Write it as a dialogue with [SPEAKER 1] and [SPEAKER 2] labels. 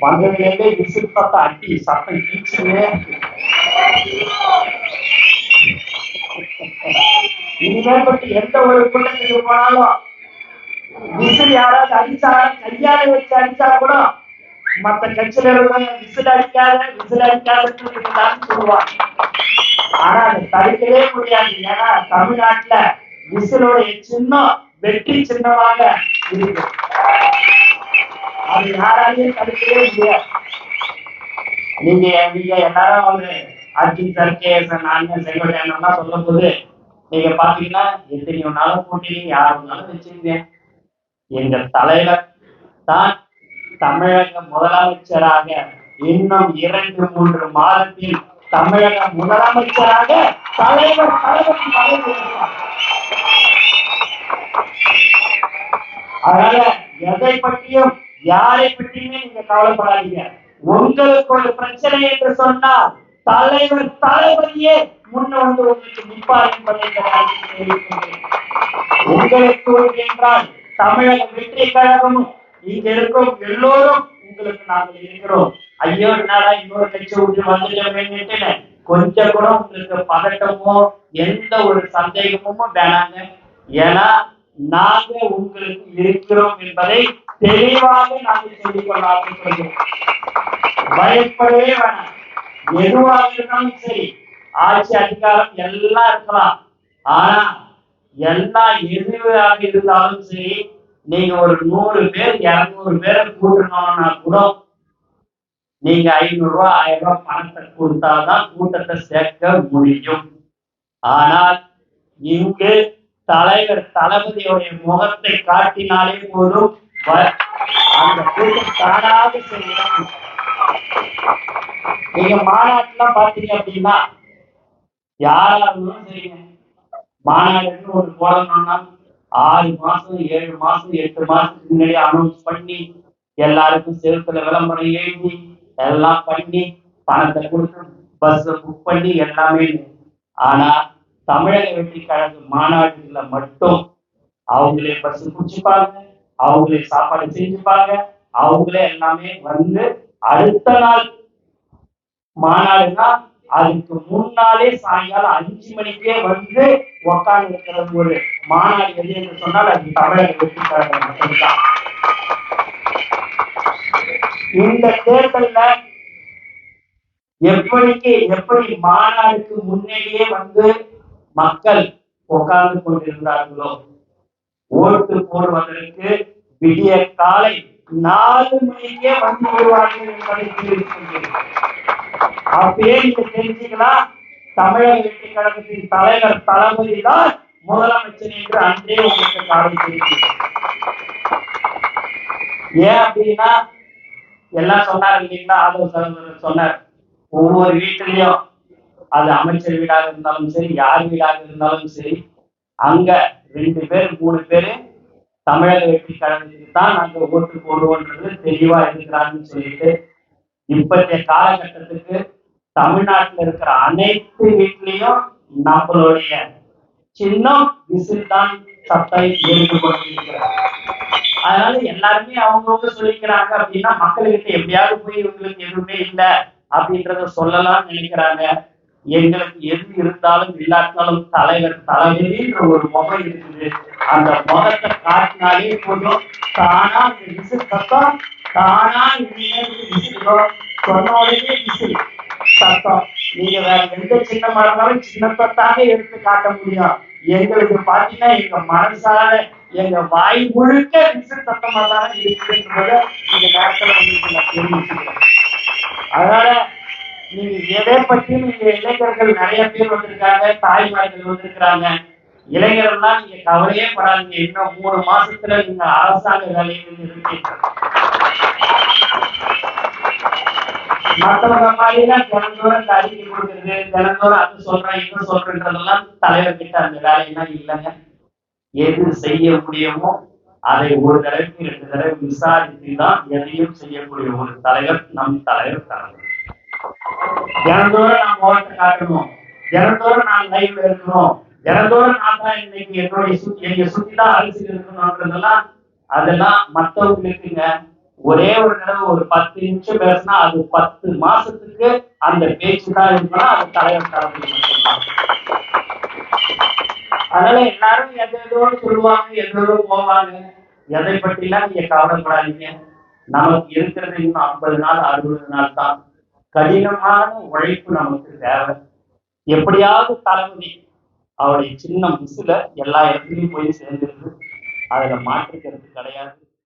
[SPEAKER 1] வந்ததுலேருந்தே whistle சத்தம் அட்டி சத்தம் கீச்சுமே. இனிமேல் பற்றி எந்த ஒரு கூட்டத்துக்கு போனாலும் விசில் யாராவது அடிச்சா, கையால வச்சு அடிச்சா கூட மத்த கட்சியில இருக்க விசில் அடிக்காதுன்னு சொல்லுவாங்க. ஆனா அதை தடுக்கவே முடியாது. ஏன்னா தமிழ்நாட்டுல விசிலுடைய சின்னம் வெற்றி சின்னமாக இருக்கு. அது யாராலையும் தடுக்கவே முடியாது. நீங்க எல்லாரும் ஒரு அர்ஜுன் சர்க்கே நான் செங்கோட்டையன் சொல்லும் போது நீங்க பாத்தீங்கன்னா எத்தனையோ நாளும் போட்டிங்க யாருனாலும் வச்சிருக்கீங்க. எங்க தலைவர் தான் தமிழக முதலமைச்சராக இன்னும் 2-3 மாதத்தில் தமிழக முதலமைச்சராக தலைவர் அதனால எதை பற்றியும் யாரை பற்றியுமே நீங்க கவலைப்படாதீங்க. உங்களுக்கு ஒரு பிரச்சனை என்று சொன்னால் தலைவர் தளபதியே முன்ன வந்து உங்களுக்கு நிற்பார் என்பதை உங்களுக்கு என்றால் தமிழக வெற்றி கழகமும் இங்க இருக்கும் எல்லோரும் உங்களுக்கு நாங்கள் இருக்கிறோம். ஐயோ என்னடா இன்னொரு கட்சி வந்துட்டோம்னு கொஞ்சம் கூட உங்களுக்கு பதட்டமோ எந்த ஒரு சந்தேகமும் வேணாங்க. ஏன்னா நாங்க உங்களுக்கு இருக்கிறோம் என்பதை தெளிவாக நாங்கள் சொல்லிக் கொள்ள ஆரம்பிக்கிறோம். பயப்படவே வேணாம். எதுவாக இருந்தாலும் சரி, ஆட்சி அதிகாரம் எல்லாம் இருக்கலாம். ஆனா எல்லாம் எதுவாக இருந்தாலும் சரி, நீங்க ஒரு 100 பேர் 200 பேரை கூட்டணும்னா கூட நீங்க 500 ரூபாய் 1000 ரூபாய் பணத்தை கொடுத்தாதான் கூட்டத்தை சேர்க்க முடியும். ஆனால் இங்கு தலைவர் தளபதியுடைய முகத்தை காட்டினாலே போதும், அந்த கூட்டம் தானாக செய்யணும். நீங்க மாநாட்டுல பாத்தீங்க அப்படின்னா யாராலும் செய்யுங்க. மாநாடுன்னு ஒரு போடணும்னா 6 மாசம் 7 மாசம் 8 மாசத்துக்கு முன்னாடி அனௌன்ஸ் பண்ணி எல்லாருக்கும் செலுத்துல விளம்பரம் எழுதி எல்லாம் பண்ணி பணத்தை கொடுத்து பஸ் புக் பண்ணி எல்லாமே. ஆனா தமிழக வெற்றி கழக மாநாடுல மட்டும் அவங்களே பஸ் பிடிச்சிப்பாங்க, அவங்களே சாப்பாடு செஞ்சுப்பாங்க, அவங்களே எல்லாமே வந்து அடுத்த நாள் மாநாடுனா அதுக்கு முன்னாலே சாயங்காலம் 5 மணிக்கே வந்து உக்காந்து இருக்கிற ஒரு மாநாடு எது என்று சொன்னால் அது தமிழக வெற்றி கழகம் மட்டும்தான். இந்த தேர்தல்ல எப்படி மாநாடுக்கு முன்னாடியே வந்து மக்கள் உட்கார்ந்து கொண்டிருந்தார்களோ, ஓட்டு போடுவதற்கு விடிய காலை 4 மணிக்கே வந்து விடுவார்கள் என்பதை தெரிவிக்கின்றனர். அப்பயே நீங்க தெரிஞ்சுக்கலாம், தமிழக வெற்றி கழகத்தின் தலைவர் தளபதி தான் முதலமைச்சர் என்று அன்றே உங்களுக்கு காலம் தெரிவிக்கிறது. ஏன் அப்படின்னா எல்லாம் சொன்னார் இல்லைங்களா, ஆலோசனை சொன்னார். ஒவ்வொரு வீட்டிலையும் அது அமைச்சர் வீடாக இருந்தாலும் சரி, யார் வீடாக இருந்தாலும் சரி, அங்க 2 பேர் 3 பேரு தமிழக வெற்றி கழகத்துக்கு தான் நாங்க ஓட்டு போடுவோன்றது தெளிவா இருக்கிறாங்கன்னு சொல்லிட்டு இப்பத்திய காலகட்டத்துக்கு தமிழ்நாட்டில் இருக்கிற அனைத்து வீட்லையும் நம்மளுடைய சின்னம் விசில் தான் சட்டை ஏற்று கொண்டிருக்கிறார். அதனால எல்லாருமே அவங்கவுங்க சொல்லிக்கிறாங்க அப்படின்னா மக்கள்கிட்ட எப்படியாவது போய் இவங்களுக்கு எதுவுமே இல்லை அப்படின்றத சொல்லலாம்னு நினைக்கிறாங்க. எங்களுக்கு எது இருந்தாலும் இல்லாட்டாலும் தலைவர் தளபதின்ற ஒரு முகம் இருக்குது. அந்த முகத்தை காட்டினாலே போதும், தானா அந்த விசில் சத்தம் தானா விசில் சொன்ன உடனே விசில் சத்தம். நீங்க வேற எந்த சின்னமா இருந்தாலும் சின்னத்தாக எடுத்து காட்ட முடியும். எங்களுக்கு பாத்தீங்கன்னா எங்க மனசால எங்க வாய் முழுக்க விசில் சத்தமா தான் இருக்குன்றத இந்த நேரத்துல உங்களுக்கு நான் தெரிவிச்சுக்கிறேன். அதனால நீங்க எதை பற்றியும் நீங்க இளைஞர்கள் நிறைய பேர் வந்திருக்காங்க, தாய்மார்கள் வந்திருக்கிறாங்க. இளைஞர்கள்லாம் நீங்க கவலையே படாதீங்க. இன்னும் 3 மாசத்துல நீங்க அரசாங்க வேலையில் இருக்கீங்க. மற்றவங்க மாதிரிலாம் தினந்தோறும் இந்த அறிக்கை கொடுக்குறது, தினந்தோறும் அது சொல்றேன் இது சொல்றேன்றதெல்லாம் தலைவர்கிட்ட அந்த வேலையெல்லாம் இல்லைங்க. எது செய்ய முடியுமோ அதை ஒரு தடவைக்கு 2 தடவை விசாரித்து தான் எதையும் செய்யக்கூடிய ஒரு தலைவர் நம் தலைவர் தலைவர். தினந்தோறும் நான் முகத்தை காட்டணும், தினந்தோறும் நான் லைவ்ல இருக்கணும், தினந்தோறும் நான் தான் இன்னைக்கு என்னுடைய எங்க சுத்தி தான் அரசியல் இருக்கணும்ன்றதெல்லாம் அதெல்லாம் மற்றவங்களுக்குங்க. ஒரே ஒரு தடவை ஒரு 10 நிமிஷம் பேசினா அது 10 மாசத்துக்கு அந்த பேச்சு தான் இருக்குன்னா அது தலைவர் தளபதி மட்டும்தான். அதனால எல்லாரும் எதோ சொல்லுவாங்க, எதோ போவாங்க. எதை பற்றிலாம் நீங்க கவலைப்படாதீங்க. நமக்கு இருக்கிறது இன்னும் 50 நாள் 60 நாள் தான். கடினமான உழைப்பு நமக்கு தேவை. எப்படியாவது தளபதி அவருடைய சின்ன மிஸ்ல எல்லா இடத்துலையும் போய் சேர்ந்துருக்கு. அதுல மாற்றுக்கிறது கிடையாது.